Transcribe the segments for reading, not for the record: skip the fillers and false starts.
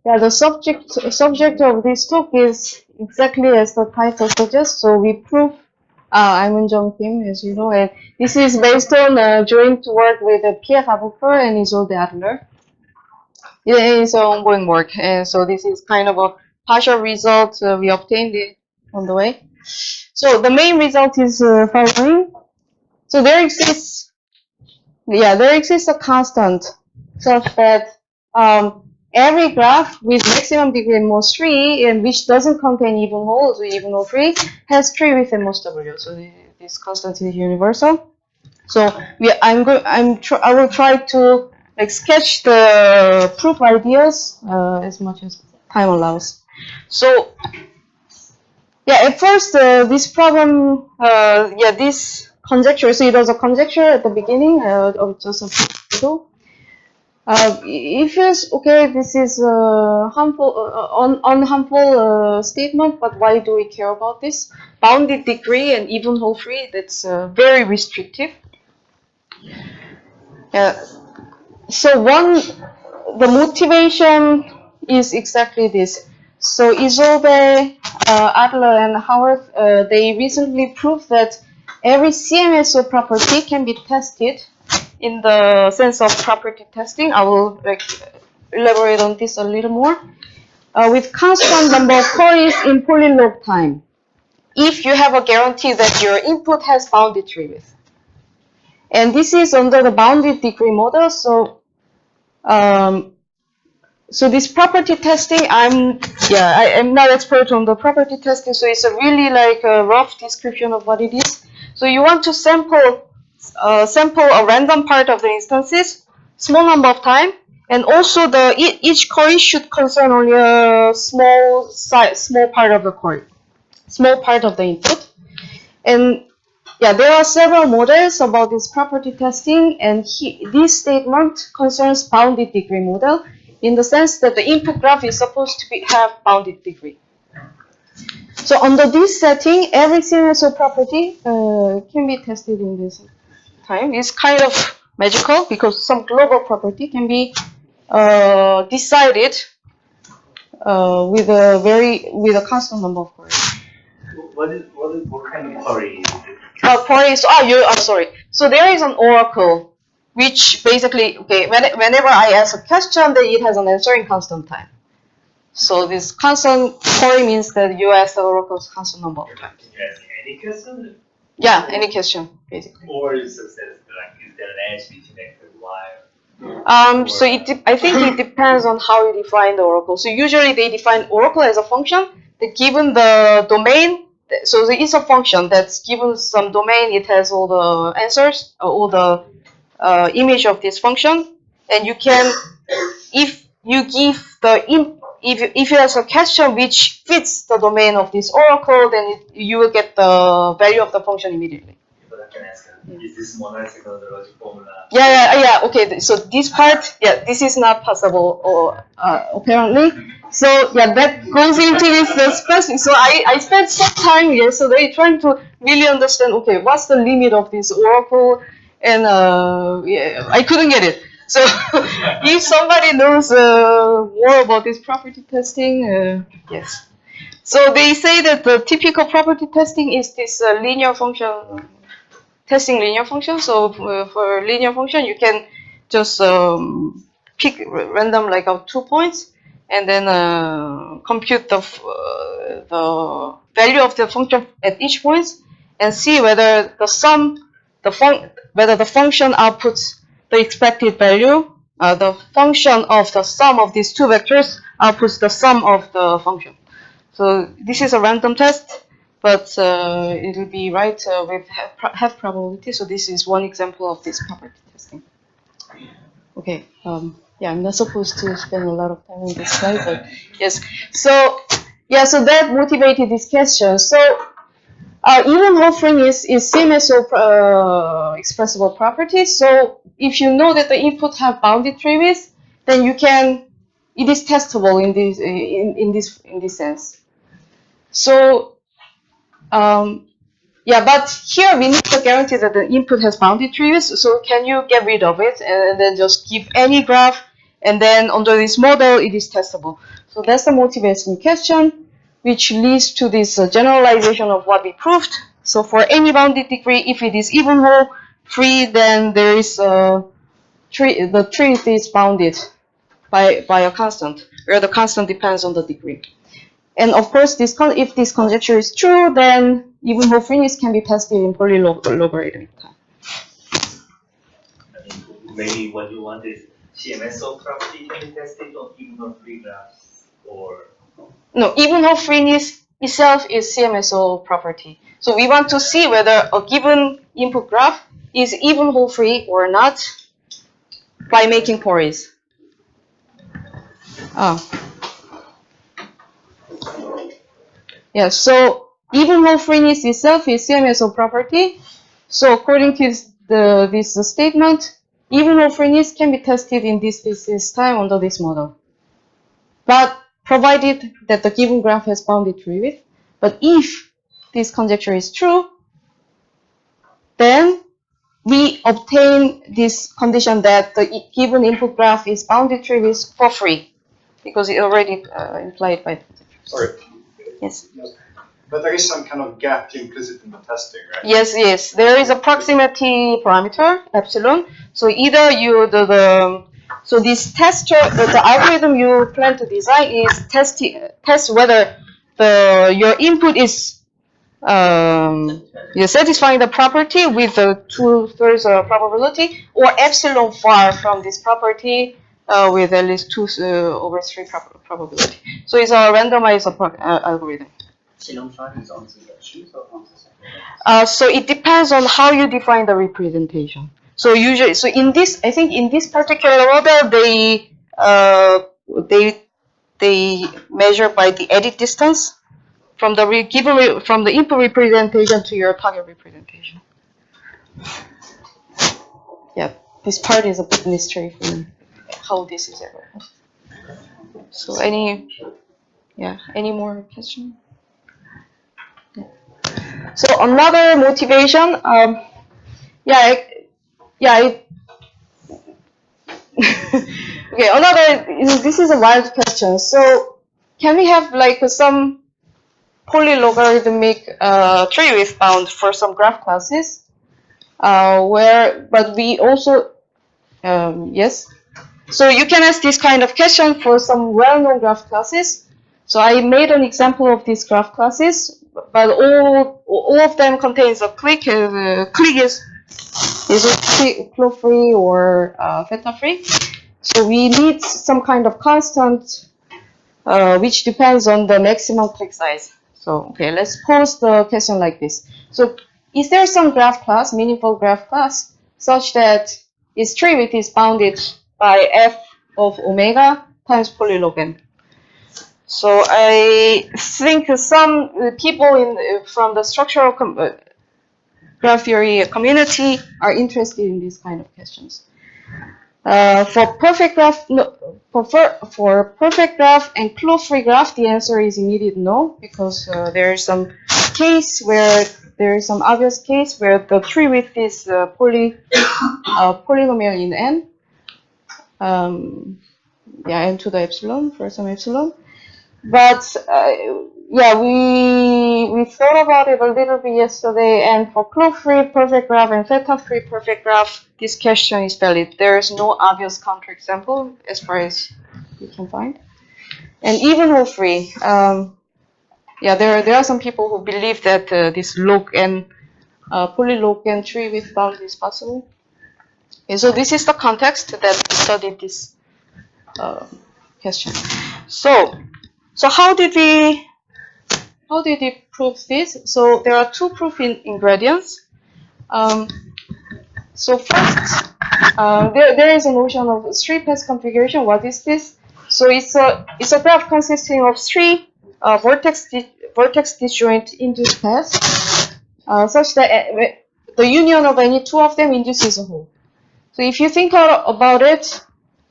Yeah, the subject of this talk is exactly as the title suggests. So we prove, I'm Eunjung Kim, as you know, and this is based on joint work with Pierre Raboufer and Isolde Adler. It is ongoing work, and so this is kind of a partial result we obtained it on the way. So the main result is following. So there exists a constant such that every graph with maximum degree and most tree, and which doesn't contain even holes or even hole free, has tree width and most W. So this constant is universal. So I will try to like sketch the proof ideas as much as time allows. So yeah, at first this problem, this conjecture. So it was a conjecture at the beginning of just a few ago. If yes, okay, this is harmful, unharmful statement, but why do we care about this? Bounded degree and even hole free, that's very restrictive. So the motivation is exactly this. So Isolde, Adler, and Howard, they recently proved that every CMSO property can be tested in the sense of property testing. I will elaborate on this a little more. With constant number of queries in polylog time, if you have a guarantee that your input has bounded tree width. And this is under the bounded degree model. So so this property testing, I'm not expert on the property testing, so it's a really like a rough description of what it is. So you want to sample a random part of the instances, small number of time, and also each query should concern only a small part of the query, small part of the input. And yeah, there are several models about this property testing, and this statement concerns bounded degree model in the sense that the input graph is supposed to have bounded degree. So under this setting, every CMSO property can be tested in this time. It's kind of magical because some global property can be decided with a constant number of queries. What kind of query is it? Queries. I'm sorry. So there is an oracle, which basically, okay, whenever I ask a question, then it has an answer in constant time. So this constant query means that you ask the oracle's constant number of times. Can you ask any question? Yeah, any question, basically. Or is there an edge between X and Y? So I think it depends on how you define the oracle. So usually they define oracle as a function that given the domain. So it's a function that's given some domain. It has all the answers, all the image of this function, and you can, if you give if you have a question which fits the domain of this oracle, then you will get the value of the function immediately. But I can ask, is this monolithic logic formula? Yeah. Okay, so this part, this is not possible, apparently. So that goes into this specific. So I spent some time yesterday trying to really understand. Okay, what's the limit of this oracle? And I couldn't get it. So if somebody knows more about this property testing, yes. So they say that the typical property testing is this linear function. Testing linear function. So for linear function, you can just pick random like 2 points, and then compute the value of the function at each point, and see whether whether the function outputs the expected value. The function of the sum of these two vectors outputs the sum of the function. So this is a random test, but it will be right with half probability. So this is one example of this property testing. Okay. I'm not supposed to spend a lot of time on this slide, but yes. So that motivated this question. So even offering is CMSO expressible properties. So if you know that the input have bounded tree width, then you can. It is testable in this sense. So but here we need to guarantee that the input has bounded tree width. So can you get rid of it and then just give any graph, and then under this model it is testable. So that's the motivation question, which leads to this generalization of what we proved. So for any bounded degree, if it is evenhole free, then there is the treewidth is bounded by a constant, where the constant depends on the degree. And of course, if this conjecture is true, then evenhole freeness can be tested in polylogarithmic time. Maybe what you want is CMSO property can be tested on evenhole free graphs, or no, evenhole freeness itself is CMSO property. So we want to see whether a given input graph is evenhole free or not by making pores. Yeah, so evenhole freeness itself is CMSO property. So according to this statement, evenhole freeness can be tested in this time under this model. But provided that the given graph has bounded treewidth. But if this conjecture is true, then we obtain this condition that the given input graph is bounded treewidth for free, because it already implied by the conjecture. Sorry. Yes. But there is some kind of gap implicit in the testing, right? Yes. There is a proximity parameter, epsilon. So either so this test, the algorithm you plan to design is test whether your input is you're satisfying the property with the 2/3 probability, or epsilon far from this property with at least 2/3 probability. So it's a randomized algorithm. Epsilon far is also the truth or false? So it depends on how you define the representation. So usually, so in this, I think in this particular model, they measure by the edit distance from the from the input representation to your target representation. Yeah, this part is a bit mystery for me, how this is ever. So any more questions? So another motivation, okay, this is a wild question. So can we have like some polylogarithmic treewidth bound for some graph classes, but we also, yes. So you can ask this kind of question for some well-known graph classes. So I made an example of these graph classes, but all of them contains a clique. Clique is flow-free or theta-free. So we need some kind of constant which depends on the maximum clique size. So okay, let's pose the question like this. So is there some graph class, meaningful graph class, such that its treewidth is bounded by f of omega times polylog n? So I think some people from the structural graph theory community are interested in these kind of questions. For perfect graph, for perfect graph and closed-free graph, the answer is immediate no, because there is some case where there is some obvious case where the treewidth is polynomial in n. N to the epsilon for some epsilon. But we thought about it a little bit yesterday, and for closed-free perfect graph and theta-free perfect graph, this question is valid. There is no obvious counterexample as far as you can find. And evenhole free, there are some people who believe that this log n, polylog n treewidth bound is possible. And so this is the context that we studied this question. So how did we prove this? So there are two proof ingredients. So first, there is a notion of three-path configuration. What is this? So it's a graph consisting of three vertex disjoint induced paths, such that the union of any two of them induces a whole. So if you think about it,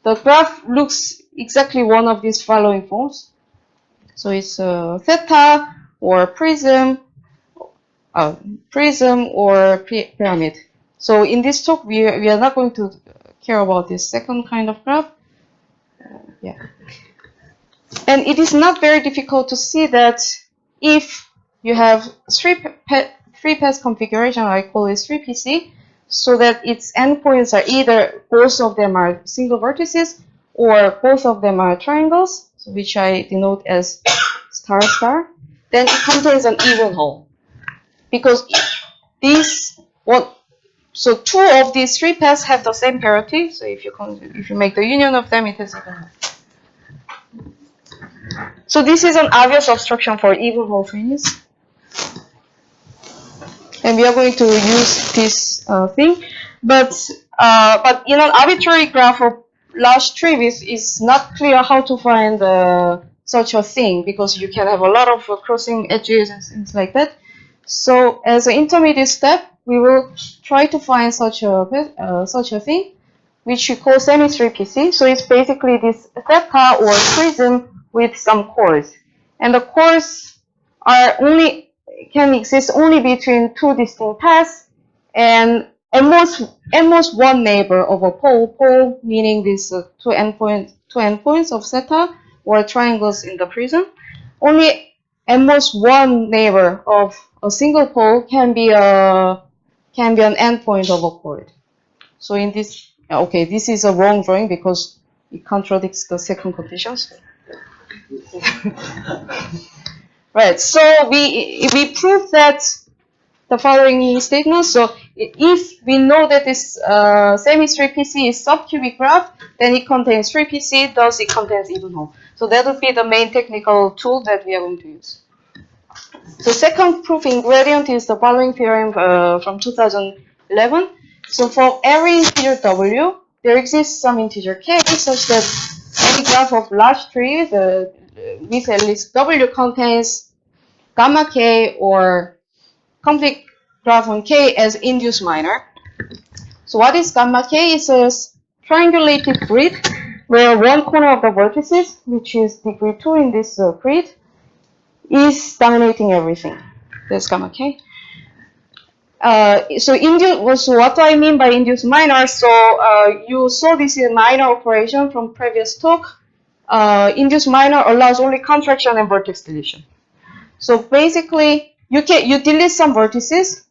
the graph looks exactly one of these following forms. So it's theta or prism or pyramid. So in this talk, we are not going to care about this second kind of graph. And it is not very difficult to see that if you have three-path configuration, I call it 3PC, so that its endpoints are either both of them are single vertices or both of them are triangles, which I denote as star star, then it contains an even whole. Because these so two of these three paths have the same parity. So if you make the union of them, it is even whole. So this is an obvious obstruction for even whole finis. And we are going to use this thing, but in an arbitrary graph of large tree width, it's not clear how to find such a thing, because you can have a lot of crossing edges and things like that. So as an intermediate step, we will try to find such a thing, which we call semi-3PC. So it's basically this theta or prism with some chords, and the chords can exist only between two distinct paths, and at most one neighbor of a pole meaning these two endpoints of theta or triangles in the prism. Only at most one neighbor of a single pole can be an endpoint of a chord. So in this, okay, this is a wrong drawing because it contradicts the second conditions. Right, so we prove that the following statement. So if we know that this semi-3PC is subcubic graph, then it contains 3PC, thus it contains even whole. So that would be the main technical tool that we are going to use. The second proof ingredient is the following theorem from 2011. So for every integer w, there exists some integer k such that any graph of large tree with at least w contains gamma k or complete graph on k as induced minor. So what is gamma k? It's a triangulated grid where one corner of the vertices, which is degree 2 in this grid, is dominating everything. That's gamma k. So what do I mean by induced minor? So you saw this in minor operation from previous talk. Induced minor allows only contraction and vertex deletion. So basically, you delete some vertices,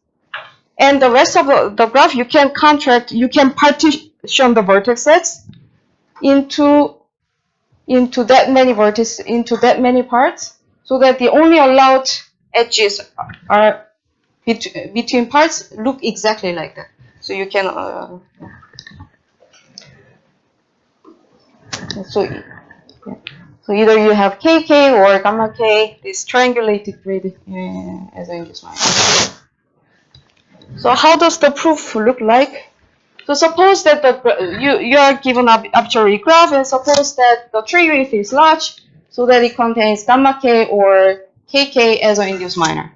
and the rest of the graph you can partition the vertex sets into that many vertices, into that many parts, so that the only allowed edges are between parts look exactly like that. So you can So either you have kk or gamma k, this triangulated grid as I just mentioned. So how does the proof look like? So suppose that you are given an arbitrary graph, and suppose that the tree width is large, so that it contains gamma k or kk as an induced minor.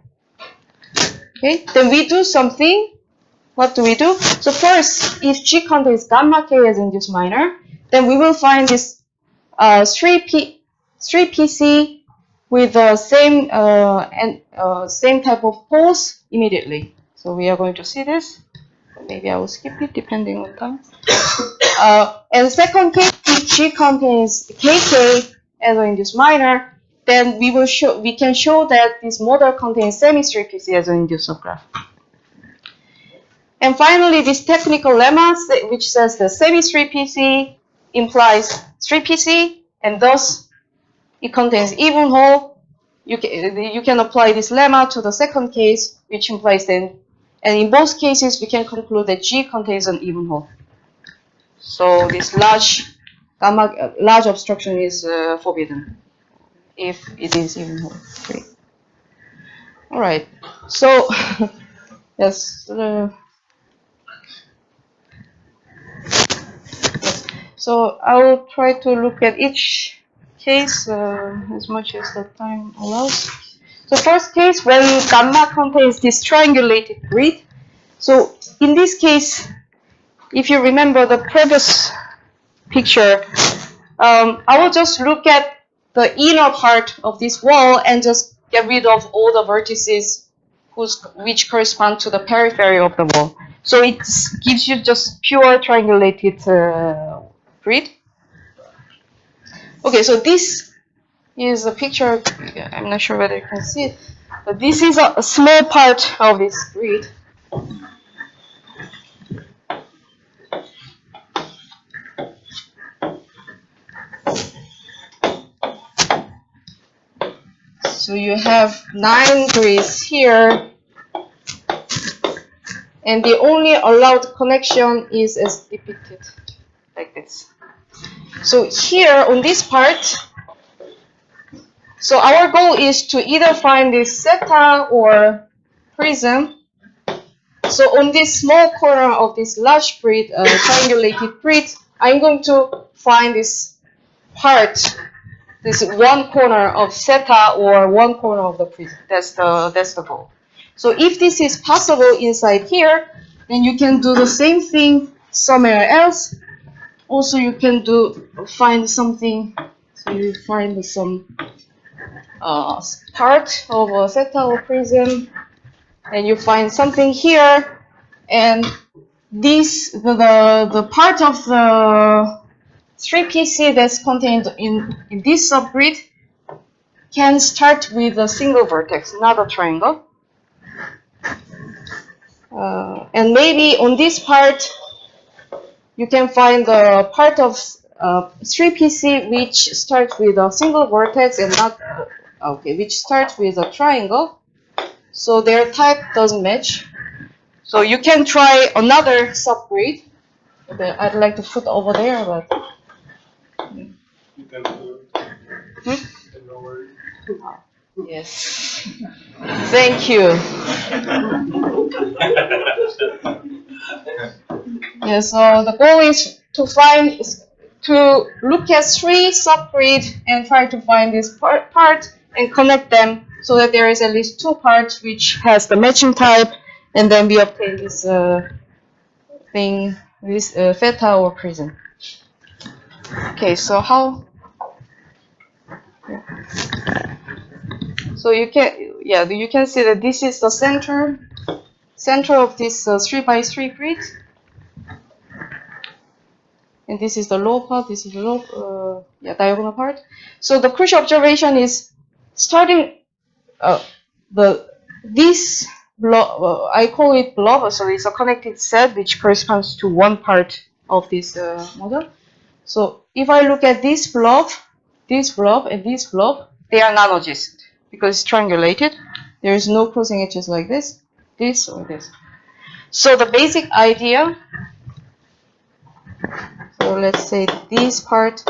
Okay, then we do something. What do we do? So first, if G contains gamma k as induced minor, then we will find this 3PC with the same type of poles immediately. So we are going to see this. Maybe I will skip it depending on time. And the second case, if G contains kk as an induced minor, then we can show that this model contains semi-3PC as an induced subgraph. And finally, this technical lemma, which says the semi-3PC implies 3PC, and thus it contains even whole. You can apply this lemma to the second case, which implies then, and in both cases, we can conclude that G contains an even whole. So this large obstruction is forbidden if it is even whole. Great. All right. So yes. So I will try to look at each case as much as the time allows. So first case, when gamma contains this triangulated grid. So in this case, if you remember the previous picture, I will just look at the inner part of this wall and just get rid of all the vertices which correspond to the periphery of the wall. So it gives you just pure triangulated grid. Okay, so this Here's a picture. I'm not sure whether you can see it, but this is a small part of this grid. So you have 9 grids here, and the only allowed connection is as depicted, like this. So here on this part, so our goal is to either find this theta or prism. So on this small corner of this large grid, triangulated grid, I'm going to find this part, this one corner of theta or one corner of the prism. That's the goal. So if this is possible inside here, then you can do the same thing somewhere else. Also, you can find something. So you find some part of a theta or prism, and you find something here, and this the part of the 3PC that's contained in this subgrid can start with a single vertex, not a triangle. And maybe on this part, you can find the part of 3PC which starts with a single vertex and not, which starts with a triangle. So their type doesn't match. So you can try another subgrid that I'd like to put over there, but. You can do it. No worries. Yes. Thank you. Yeah, so the goal is to look at 3 subgrid and try to find this part and connect them so that there is at least 2 parts which has the matching type, and then we obtain this thing, this theta or prism. Okay, so how? Yeah. So you can see that this is the center of this 3 by 3 grid, and this is the low part. This is the low, diagonal part. So the crucial observation is starting this blob. I call it blob. So it's a connected set which corresponds to one part of this model. So if I look at this blob, and this blob, they are non-adjacent because it's triangulated. There is no crossing edges like this or this. So the basic idea, so let's say this part,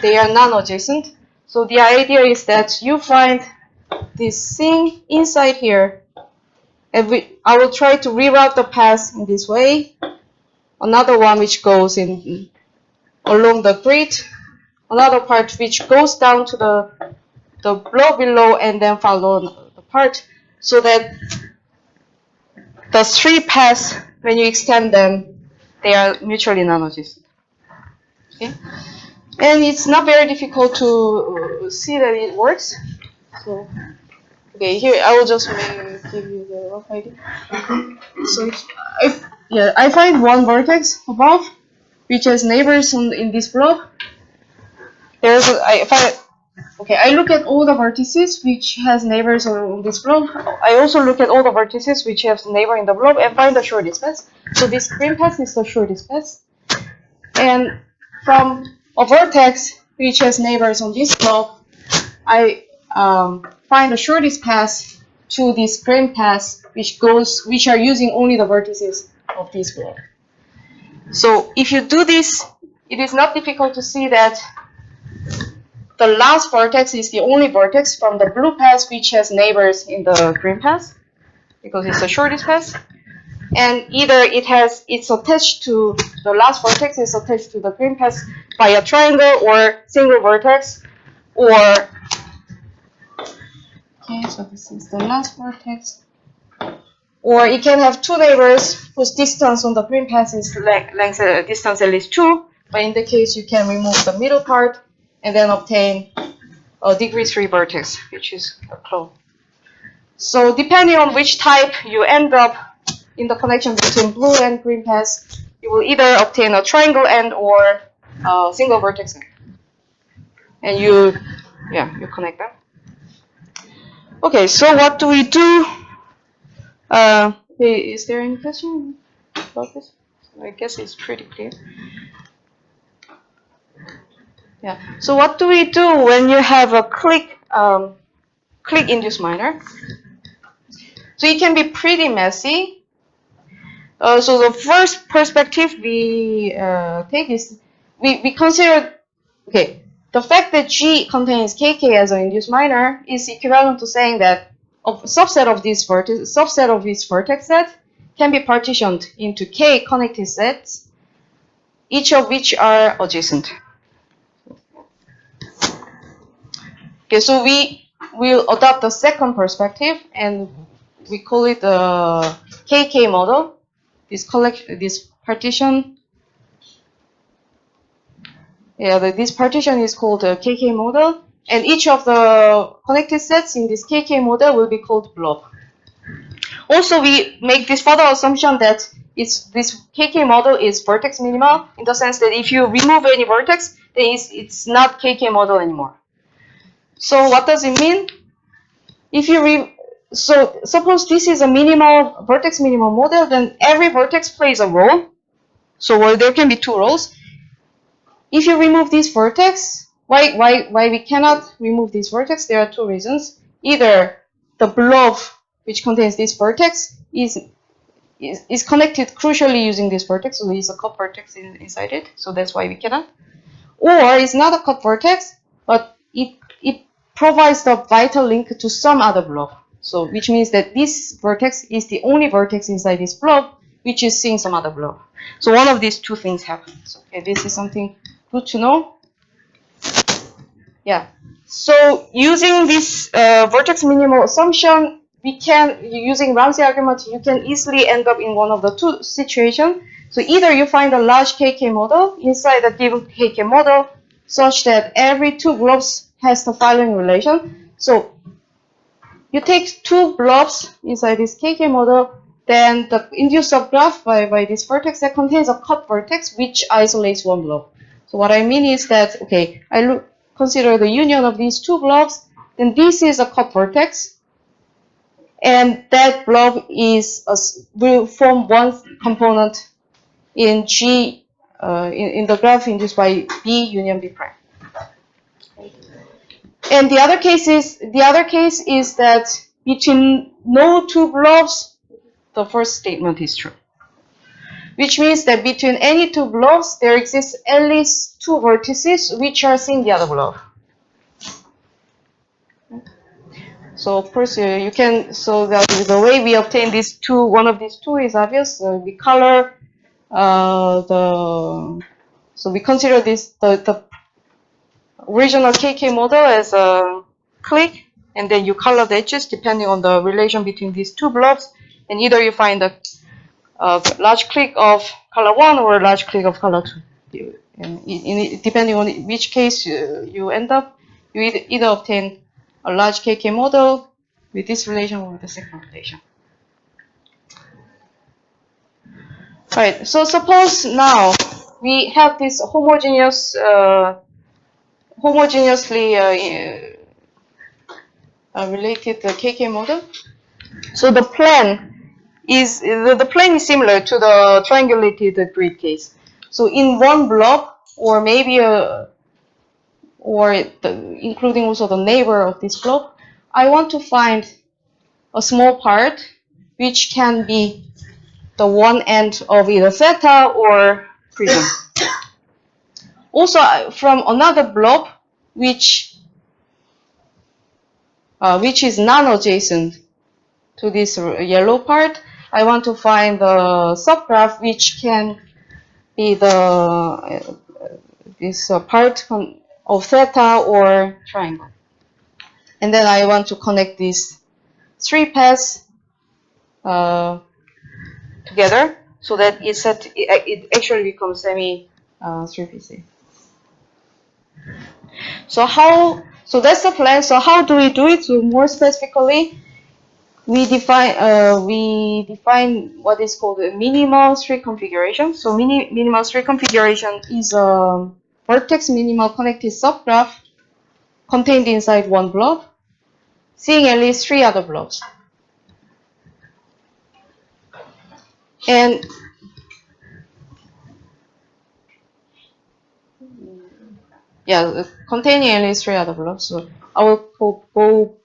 they are non-adjacent. So the idea is that you find this thing inside here, and I will try to reroute the path in this way. Another one which goes in along the grid, another part which goes down to the blob below, and then follow the part, so that the 3 paths, when you extend them, they are mutually non-adjacent. Okay, and it's not very difficult to see that it works. So, okay, here I will just give you the rough idea. So, I find one vertex above, which has neighbors in this blob. I look at all the vertices which has neighbors on this blob. I also look at all the vertices which have neighbor in the blob and find the shortest path. So this green path is the shortest path. And from a vertex which has neighbors on this blob, I find the shortest path to this green path which are using only the vertices of this blob. So if you do this, it is not difficult to see that the last vertex is the only vertex from the blue path which has neighbors in the green path, because it's the shortest path. And either it's attached to the last vertex is attached to the green path by a triangle or single vertex, or so this is the last vertex. Or it can have 2 neighbors whose distance on the green path is distance at least 2. But in the case, you can remove the middle part and then obtain a degree 3 vertex, which is a clone. So depending on which type you end up in the connection between blue and green paths, you will either obtain a triangle end or a single vertex end. and you connect them. Okay, so what do we do? Is there any question about this? I guess it's pretty clear. Yeah. So what do we do when you have a click-induced minor? So it can be pretty messy. So the first perspective we take is we consider, okay, the fact that G contains KK as an induced minor is equivalent to saying that a subset of this vertex set can be partitioned into K connected sets, each of which are adjacent. Okay, so we will adopt the second perspective and we call it the KK model. This partition. Yeah, this partition is called a KK model, and each of the connected sets in this KK model will be called blob. Also, we make this further assumption that this KK model is vertex minimal in the sense that if you remove any vertex, then it's not KK model anymore. So what does it mean? If you so suppose this is a vertex minimal model, then every vertex plays a role. So there can be two roles. If you remove this vertex, why we cannot remove this vertex? There are two reasons. Either the blob which contains this vertex is connected crucially using this vertex, so there is a cut vertex inside it, so that's why we cannot. Or it's not a cut vertex, but it provides the vital link to some other blob. So which means that this vertex is the only vertex inside this blob which is seeing some other blob. So one of these two things happens. Okay, this is something good to know. Yeah. So using this vertex minimal assumption, using Ramsey argument, you can easily end up in one of the two situations. So either you find a large KK model inside a given KK model such that every two blobs has the following relation. So you take two blobs inside this KK model, then the induced subgraph by this vertex that contains a cut vertex which isolates one blob. So what I mean is that, okay, consider the union of these two blobs, then this is a cut vertex, and that blob will form one component in G in the graph induced by B union B prime. And the other case is that between no two blobs, the first statement is true. Which means that between any two blobs, there exists at least two vertices which are seeing the other blob. So of course you can. So the way we obtain these two, one of these two is obvious. We color So we consider the original KK model as a clique, and then you color the edges depending on the relation between these two blobs, and either you find a large clique of color 1 or a large clique of color 2. Depending on which case you end up, you either obtain a large KK model with this relation or with the second relation. Right, so suppose now we have this homogeneously related KK model. So the plane is similar to the triangulated grid case. So in one blob, or maybe including also the neighbor of this blob, I want to find a small part which can be the one end of either theta or prism. Also, from another blob which is non-adjacent to this yellow part, I want to find the subgraph which can be this part of theta or triangle. And then I want to connect these three paths together so that it actually becomes semi-3PC. So that's the plan. So how do we do it? So more specifically, we define what is called a minimal 3 configuration. So minimal 3 configuration is a vertex minimal connected subgraph contained inside one blob, seeing at least 3 other blobs. And yeah, containing at least 3 other blobs. So I will go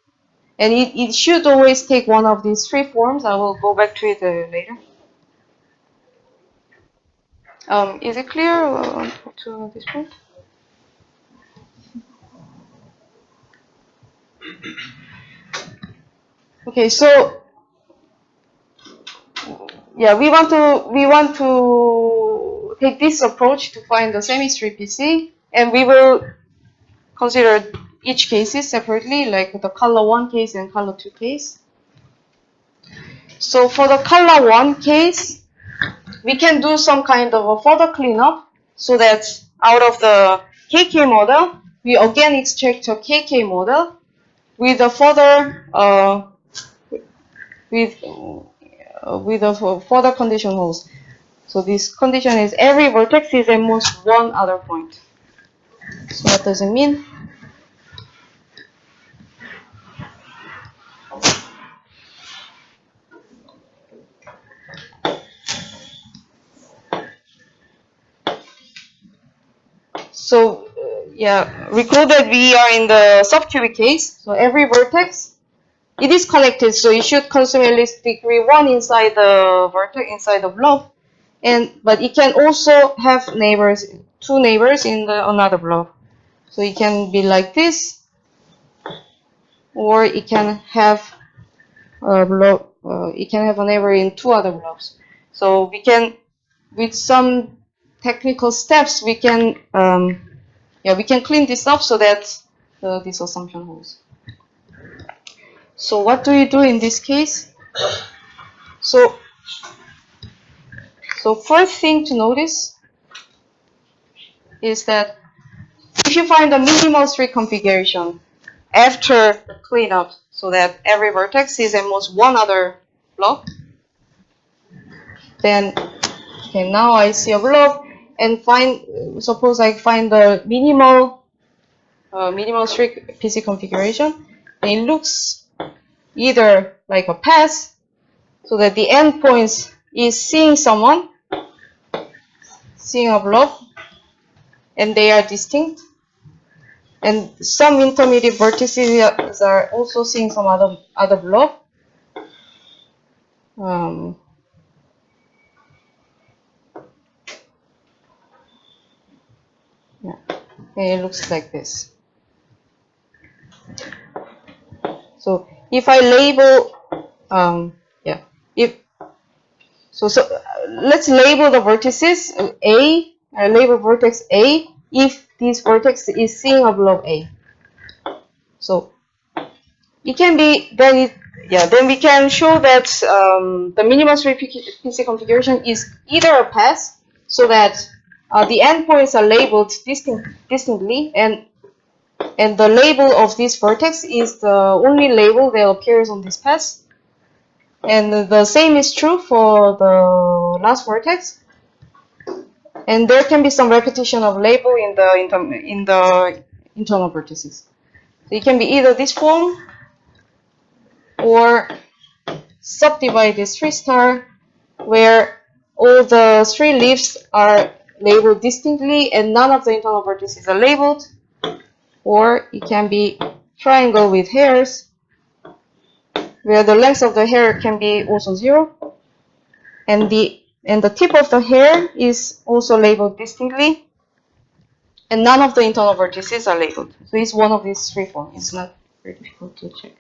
and it should always take one of these 3 forms. I will go back to it later. Is it clear to this point? Okay, so yeah, we want to take this approach to find the semi-straight PC, and we will consider each cases separately, like the color 1 case and color 2 case. So for the color 1 case, we can do some kind of a further cleanup so that out of the KK model, we again extract a KK model with a further with a further condition holds. So this condition is every vertex is at most one other point. So what does it mean? So yeah, recall that we are in the subcubic case. So every vertex, it is connected. So it should consume at least degree 1 inside the vertex, inside the blob. But it can also have neighbors, 2 neighbors in the another blob. So it can be like this, or it can have a blob. It can have a neighbor in 2 other blobs. So we can, with some technical steps, we can we can clean this up so that this assumption holds. So what do you do in this case? So first thing to notice is that if you find the minimal street configuration after the cleanup, so that every vertex is at most one other blob, then okay, now I see a blob and suppose I find the minimal street PC configuration, and it looks either like a path, so that the endpoints is seeing someone, seeing a blob, and they are distinct. And some intermediate vertices are also seeing some other blob. Yeah, and it looks like this. So if I label, let's label the vertices A. I label vertex A if this vertex is seeing a blob A. So it can be then we can show that the minimal street PC configuration is either a path, so that the endpoints are labeled distinctly, and the label of this vertex is the only label that appears on this path. And the same is true for the last vertex. And there can be some repetition of label in the internal vertices. So it can be either this form or subdivide this 3 star, where all the 3 leaves are labeled distinctly and none of the internal vertices are labeled. Or it can be triangle with hairs, where the length of the hair can be also 0, and the tip of the hair is also labeled distinctly, and none of the internal vertices are labeled. So it's one of these 3 forms. It's not very difficult to check.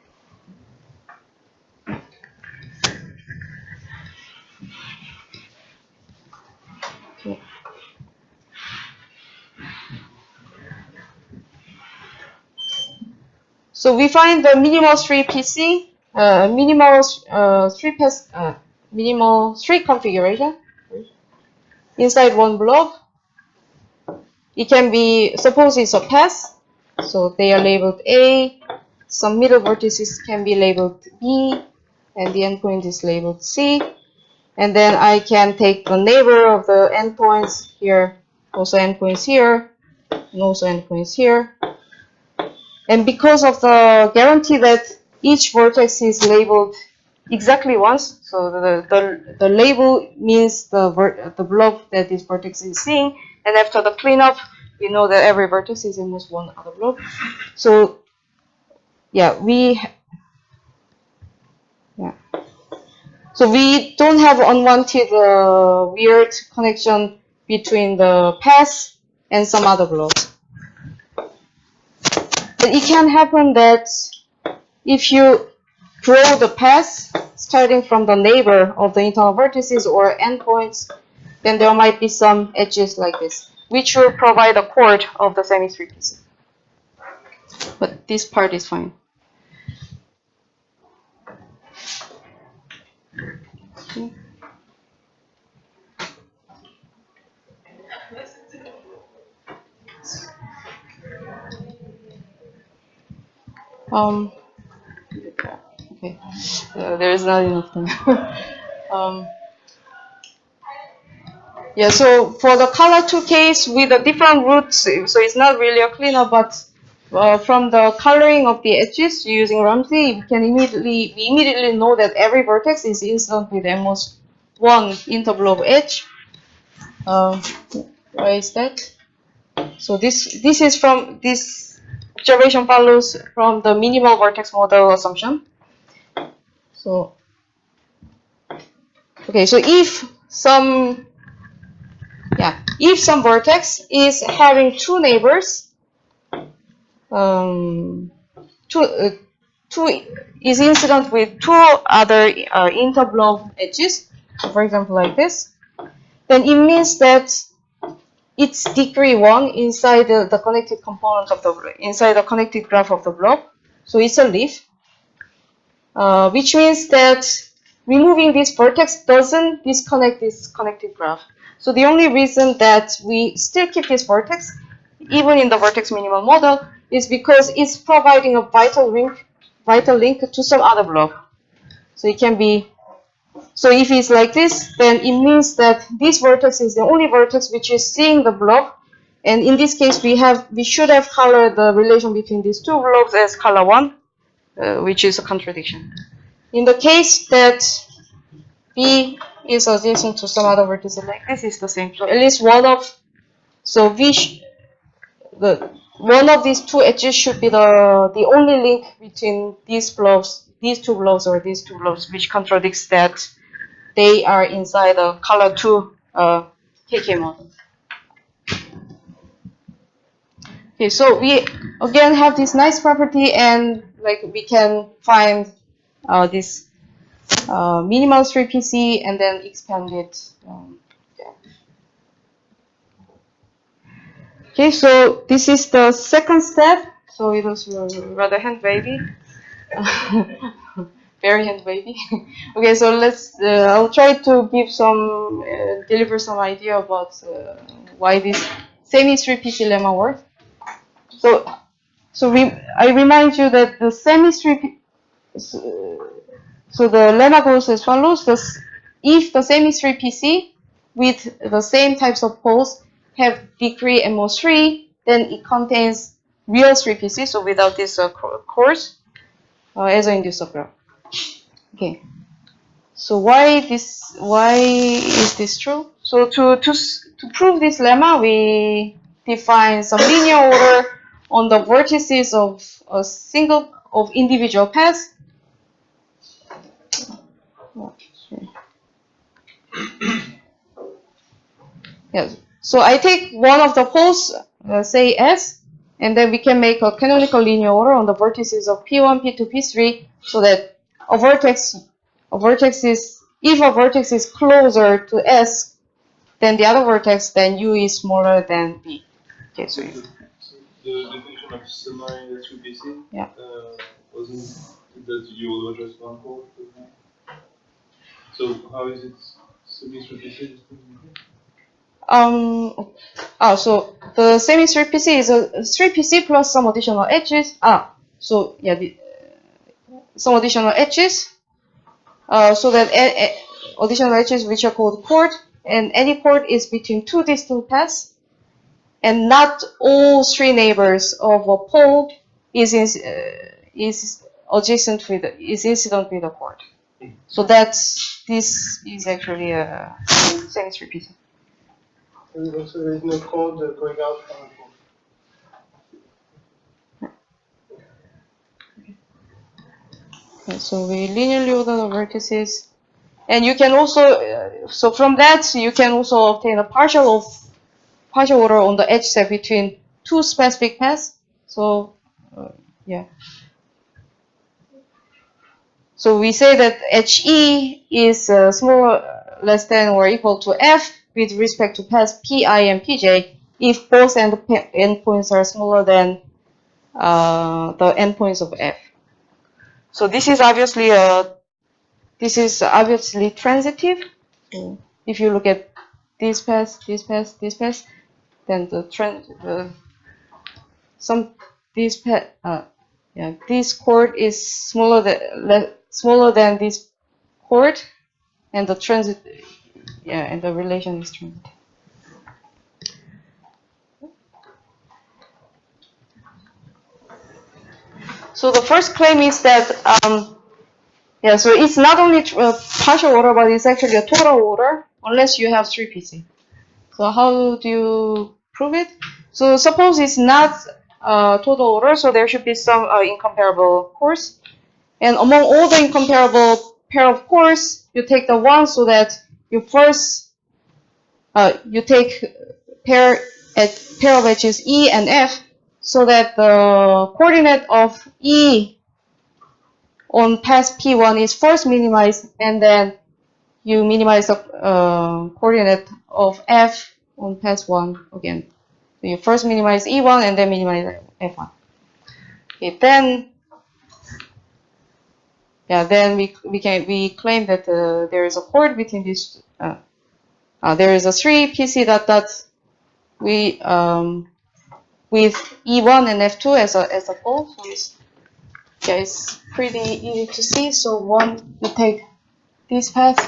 Okay. So we find the minimal street PC, minimal street configuration inside one blob. It can be, suppose it's a path, so they are labeled A. Some middle vertices can be labeled B, and the endpoint is labeled C. And then I can take the neighbor of the endpoints here, also endpoints here, and also endpoints here. And because of the guarantee that each vertex is labeled exactly once, so the label means the blob that this vertex is seeing, and after the cleanup, we know that every vertex is almost one other blob. So yeah, so we don't have unwanted weird connection between the path and some other blobs. But it can happen that if you draw the path starting from the neighbor of the internal vertices or endpoints, then there might be some edges like this, which will provide a chord of the semi-3PC. But this part is fine. Okay. Okay, there is not enough time. Yeah, so for the color 2 case with the different roots, so it's not really a cleanup, but from the coloring of the edges using Ramsey, we immediately know that every vertex is incident with at most one interblob edge. Why is that? So this observation follows from the minimal vertex model assumption. So okay, so if some vertex is having two neighbors, two is incident with two other interblob edges, so for example like this, then it means that it's degree 1 inside the connected component of inside the connected graph of the blob. So it's a leaf, which means that removing this vertex doesn't disconnect this connected graph. So the only reason that we still keep this vertex, even in the vertex minimal model, is because it's providing a vital link to some other blob. So it can be, so if it's like this, then it means that this vertex is the only vertex which is seeing the blob. And in this case, we should have colored the relation between these two blobs as color 1, which is a contradiction. In the case that B is adjacent to some other vertices like this, is the same. So at least one of one of these two edges should be the only link between these two blobs, which contradicts that they are inside the color 2 KK model. Okay, so we again have this nice property, and like we can find this minimal 3PC and then expand it. Okay, so this is the second step. So it was rather hand wavy, very hand wavy. Okay, so I'll try to give deliver some idea about why this semi-3PC lemma works. So I remind you that the semi-3PC, so the lemma goes as follows. If the semi-3PC with the same types of poles have degree at most 3, then it contains real 3PC, so without this course, as an inducer graph. Okay. So why is this true? So to prove this lemma, we define some linear order on the vertices of individual paths. Yes. So I take one of the poles, say S, and then we can make a canonical linear order on the vertices of P1, P2, P3, so that if a vertex is closer to S than the other vertex, then U is smaller than B. Okay, so the definition of semi-3PC, yeah. wasn't that you will just one pole? So how is it semi-3PC? So the semi-3PC is a 3PC plus some additional edges. So yeah, some additional edges. So that additional edges which are called chord, and any chord is between two distinct paths, and not all three neighbors of a pole is adjacent with is incident with the chord. So that's this is actually a symmetry piece. So there is no code going out from the proof. Okay, so we linearly order the vertices, and you can also so from that you can also obtain a partial order on the edge set between two specific paths. So yeah. So we say that HE is smaller, less than or equal to F with respect to paths PI and PJ if both endpoints are smaller than the endpoints of F. So this is obviously transitive. So if you look at this path, this path, this path, then this chord is smaller than this chord, and the transit, and the relation is transitive. So the first claim is that, so it's not only partial order, but it's actually a total order, unless you have 3PC. So how do you prove it? So suppose it's not total order, so there should be some incomparable chords. And among all the incomparable pair of chords, you take the one so that you first you take pair of edges E and F, so that the coordinate of E on path P1 is first minimized, and then you minimize the coordinate of F on path 1 again. So you first minimize E1 and then minimize F1. Okay, then we claim that there is a chord between these. There is a 3PC dot we with E1 and F2 as a pole. So it's pretty easy to see. So one you take this path,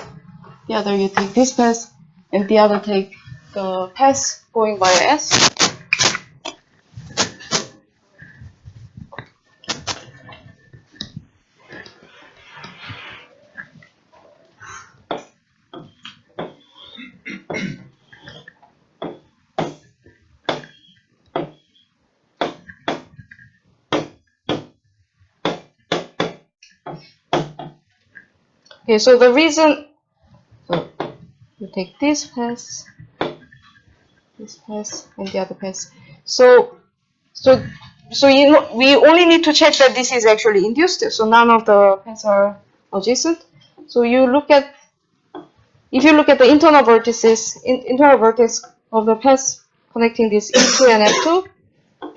the other you take this path, and the other take the path going via S. Okay, so the reason, so you take this path, and the other path. So you know, we only need to check that this is actually induced. So none of the paths are adjacent. So if you look at the internal vertices, internal vertex of the paths connecting this E2 and F2,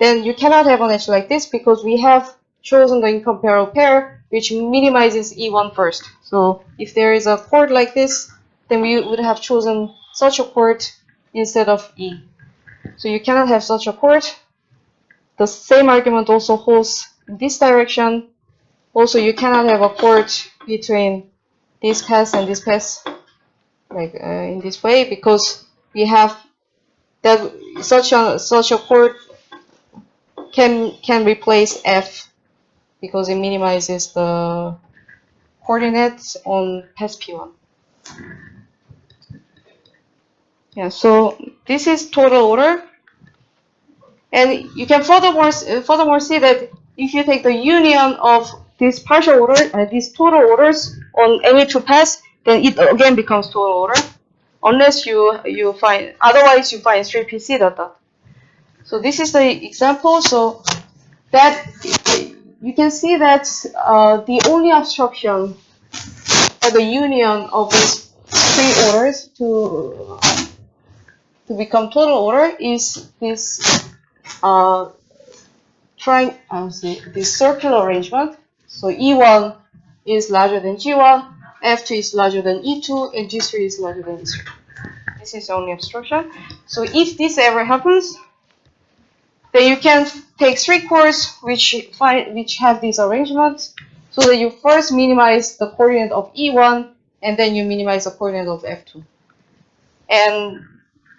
then you cannot have an edge like this because we have chosen the incomparable pair which minimizes E1 first. So if there is a chord like this, then we would have chosen such a chord instead of E. So you cannot have such a chord. The same argument also holds in this direction. Also, you cannot have a chord between this path and this path, like in this way, because we have that such a chord can replace F because it minimizes the coordinates on path P1. Yeah, so this is total order, and you can furthermore see that if you take the union of these partial order, these total orders on any two paths, then it again becomes total order, unless you find 3PC dot. So this is the example. So that you can see that the only obstruction for the union of these three orders to become total order is this this circular arrangement. So E1 is larger than G1, F2 is larger than E2, and G3 is larger than E3. This is the only obstruction. So if this ever happens, then you can take three chords which have these arrangements, so that you first minimize the coordinate of E1, and then you minimize the coordinate of F2. And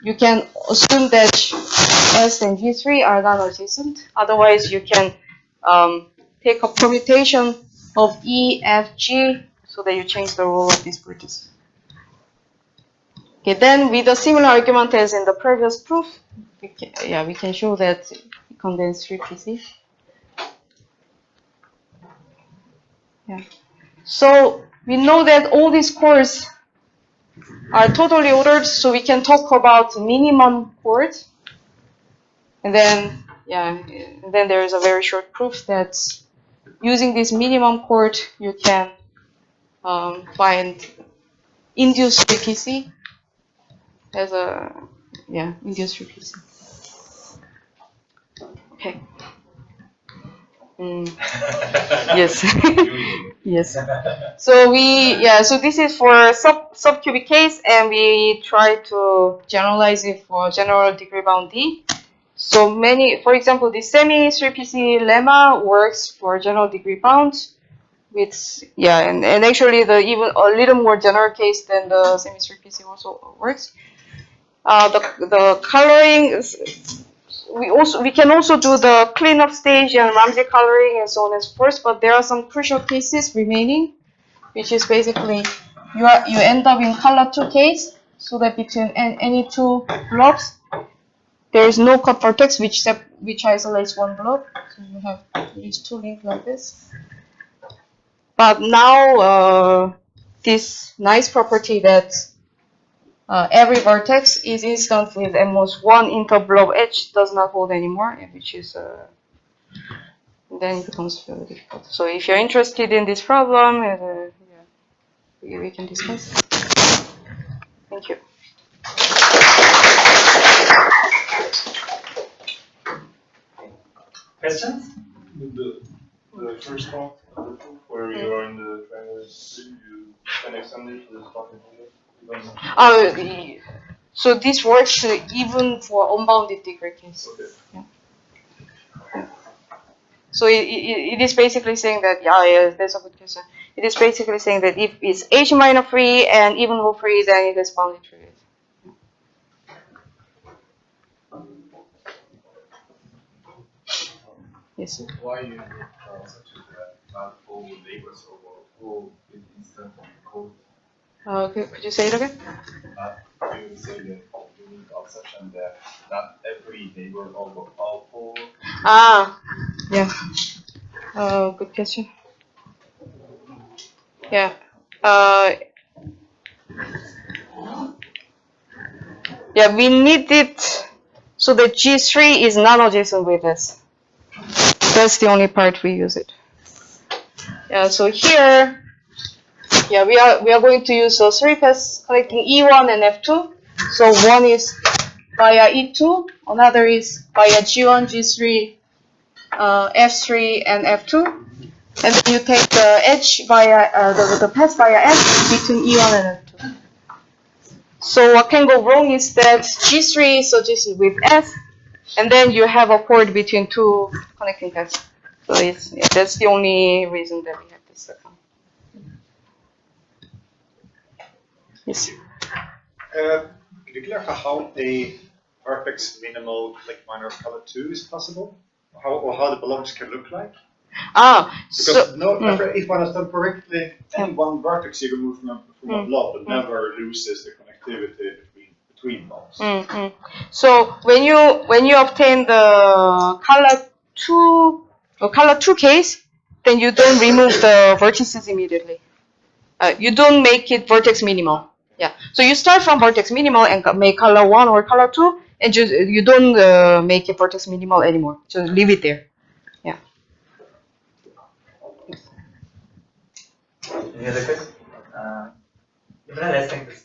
you can assume that S and G3 are non-adjacent. Otherwise, you can take a permutation of E, F, G, so that you change the role of this vertex. Okay, then with a similar argument as in the previous proof, we can show that it contains 3PC. Yeah. So we know that all these chords are totally ordered, so we can talk about minimum chord. And then, and then there is a very short proof that using this minimum chord, you can find induced 3PC as a, induced 3PC. Okay. Yes. Yes. So so this is for subcubic case, and we try to generalize it for general degree bound D. So for example, the semi 3PC lemma works for general degree bound with, and actually the even a little more general case than the semi 3PC also works. The coloring is, we can also do the cleanup stage and Ramsey coloring and so on and so forth, but there are some crucial cases remaining, which is basically you end up in color 2 case, so that between any two blobs there is no cut vertex which isolates one blob. So you have these two links like this. But now this nice property that every vertex is instant with at most one interblob edge does not hold anymore, which is then it becomes very difficult. So if you're interested in this problem, we can discuss. Thank you. Questions? The first part of the proof where you are in the triangle, you can extend it to the starting point. So this works even for unbounded degree case. Okay. Yeah. So it is basically saying that, that's a good question. It is basically saying that if it's H minor free and even low free, then it is bounded treewidth. Yes. Why you need such a not all neighbors or all with instant code? Could you say it again? You say that you need exception that not every neighbor over all four. Yeah. Good question. Yeah. We need it so that G3 is non-adjacent with this. That's the only part we use it. So here, we are going to use a 3-pass collecting E1 and F2. So one is via E2, another is via G1, G3, F3, and F2. And then you take the edge via the pass via F between E1 and F2. So what can go wrong is that G3 is adjacent with F, and then you have a chord between two connecting paths. So that's the only reason that we have this account. Yes. Could you clarify how a vertex minimal click minor of color 2 is possible? How the blobs can look like? Because if one has done correctly, any one vertex you remove from a blob never loses the connectivity between blobs. So when you obtain the color 2 case, then you don't remove the vertices immediately. You don't make it vertex minimal. So you start from vertex minimal and make color 1 or color 2, and you don't make it vertex minimal anymore. So leave it there. Any other questions? Let's take this.